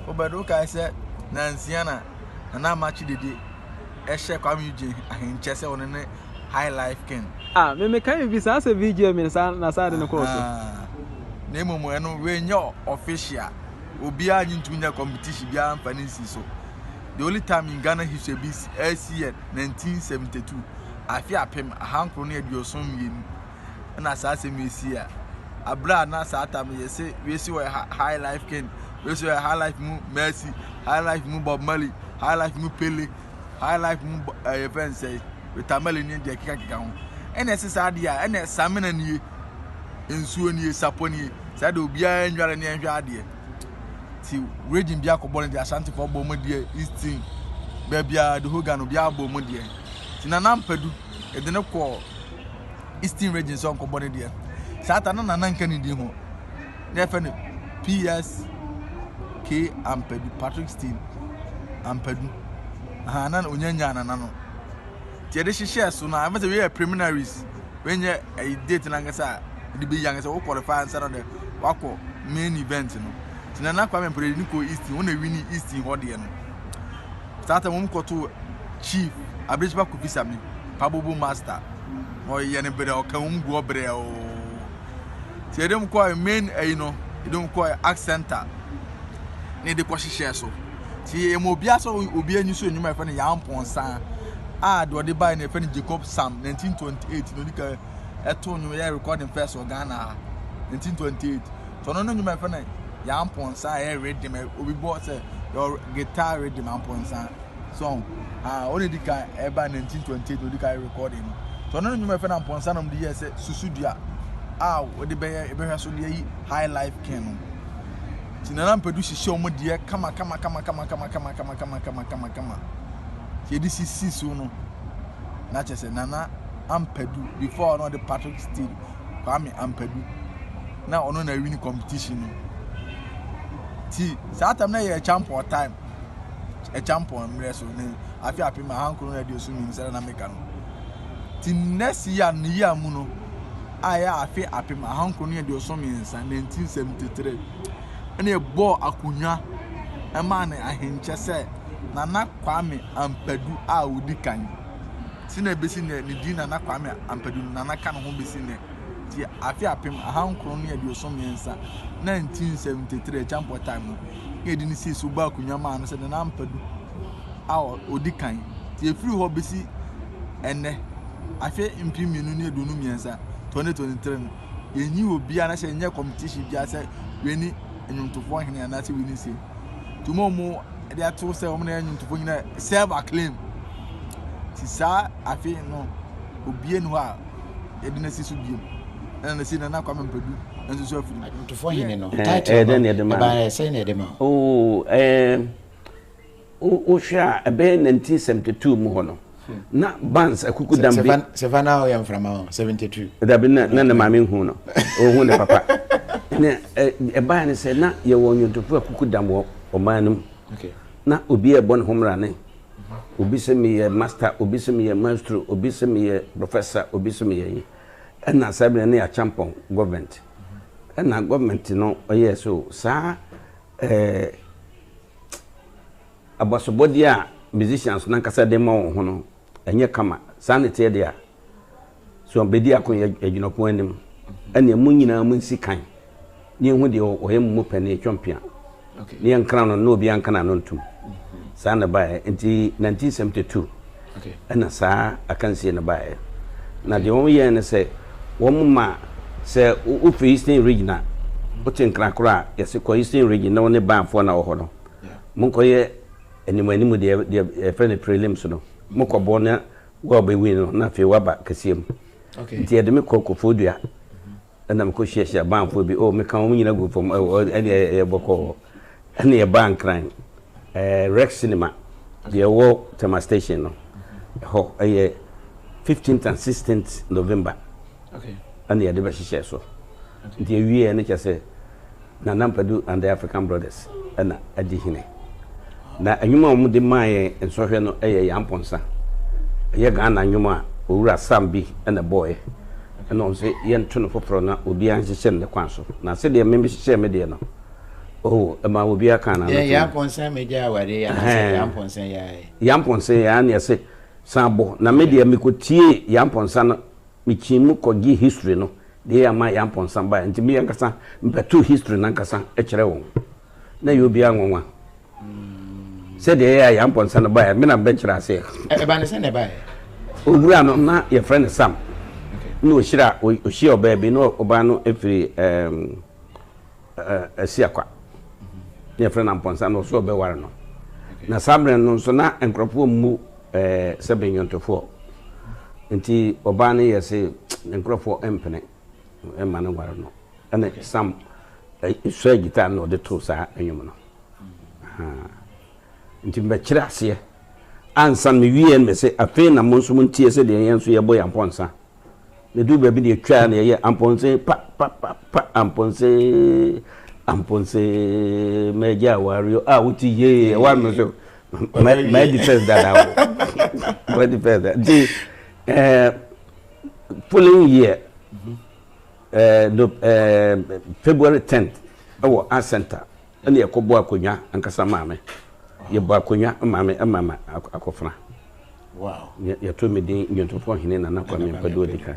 Obedo ka say Nansiana na match the day. Eshe kwa muje ahinchese onene high life ken. Me kan bi sa VJ me na sa de no course. Na emu eno we nyo official. Obi anyi ntunya competition bia amfani so. The only time in Ghana history is LCN 1972. Afi apem ahankro na ediosom yenu. Na sa asemi esi a. Abra na sa atam ye say we see high life ken. We see high life mu Messi, high life mu Bob Marley, high life mu Pele. High life mu friend say with Tamale ni de kika ho ene sesa de a ene samena nie ensuo nie saponi say de obia nware ne nhwa ade ti region bia ko bol de Ashanti for bo mo de Eastern bia de Hogan obia bo mo de ti Nana Ampadu e de ne ko Eastern region so ko bol de sata na Nana nka ni di ho ne fa ne PSK Ampadu Patrick Stein Ampadu nan onyanya na no ti ede hihye so na am say we are preliminaries when ye a date na ngasa de be yang say we qualify answer no de wako main event no ti Nana Kwame Mpere ni ko East won na win East ho de no start am ko to chief Abridgeba Kufisami Pabobo master o ye ne bere o kan go bere o ti ede m ko main no ede m ko accenter ne de ko hihye so ti emobia so obi anyi so enyuma efe ne Yamponsa do de buy na efe ne Jacob Sam 1928 no dika eto nyu ya recording first for Ghana 1928 so no nyuma efe ne Yamponsa e ready me obi bo say your guitar ready Yamponsa song only dika e ba 1928 no dika recording so no nyuma efe na Yamponsa no de say susudua we de be hwe so de high life ken Nana Ampadu hihye omo de kama ye di sisi so no na chese Nana Ampadu before no the Patrick Stein Kwame Ampadu na ono na win competition no ti satam na ye champion time mreso ne afi apima hankro na de osumi nsere na meka no ti next year no year mu no aya afi apima hankro na de osumi nsa 1973 ene bo akunya ema na ahenche se Nana Kwame Ampadu odi kan sina besi ne di Nana Kwame Ampadu Nana kan ho besi ne ti afi apem ahankro no ye de osom yensa 1973 champion time no ye di ni si so ba akunya ma no se Nana Ampadu odi kan ti efiri ho besi ene afi impimienu ne edonu miensa 2023 no yenyi obi ana se nye competition bia se weni Odwomtofohene anati wini se tumomo e dia to se o na Odwomtofohene self acclaim ti sa afi no obie no a e di na si so biem na si Nana Kwame Ampadu nso so afiri Odwomtofohene no title ba say na edema o hwa ebe 1972 mu ho no na bands akuku dambe Savannah o yam from 72 da bi na mame hu no o hu ne papa ne ba ne se na ye wo Odwomtofo akuku dambo o manum okay na obi e bon homra ne obi se me ye master obi se me ye maestro obi se me ye professor obi se me ye na sabe ne ya champion government na government no oye so sa abasobodi a musicians na kasa de ma wo ho no enye kama sanete de a so bedi akon adwunopo anim ene mu nyina mu nsikan ne hu de oye mu pene champion okay ne yankran no obi yankana no ntum sana bae nti 1972 okay ana sa akansie na bae na de won ye ne se won ma se u free Eastern region o tinkrakra yese ko Eastern region na won ba afo na wo ho no mun ko ye animu de friend prelims no mun ko bona go be win no na fe waba kasiem okay nti de me ko fodua ana me ko hye ba afo bi o me kan wo nyina go fom e boko ana e ban kran Rex Cinema the wo tema station no ho 15th and 16th November okay and the adeba hye so nti ewie ne kyese Nana Ampadu and the African Brothers ana adihine na anyuma mu de maye ensohwe no Yamponsa ye Ghana anyuma owura Sambi and a boy and on say ye nto no foforo na obi an hye ne kwanso na se de membe hye me de no oh ma obi aka na ya ponsan meja aware ya ponsan ya ponsan ya na se sabo na media mikotie ya ponsan no michimu kogi history no de ya ma ya ponsan ba nti mi yankasa mpetu history na nkasa e kire won na yo bi anwonwa se de ya ponsan ba ya me na benchira se e ba ne se ne ba owura no na your friend Sam no shira o shi oba bi no oba no efiri asiakwa your friend amponsa no so oba ware no na Samre no so na enkropo mu sebenyontofoɔ nti oba no yese enkropo empene emma no ware no ene Sam so guitar no de to sa enwom no nti mbekire ase ansan me wie me se afen na mo nso mo ntie se de yen so ye boy amponsa me du ba bi de twa na ye amponse pa amponse meja wario wuti ye wa no so my defense that out what defense that the following year February 10th our art center ene yakobo akonya ankasa maame ye ba akonya mama akofra wow ya to me din Odwomtofohene Nana Ampadu odika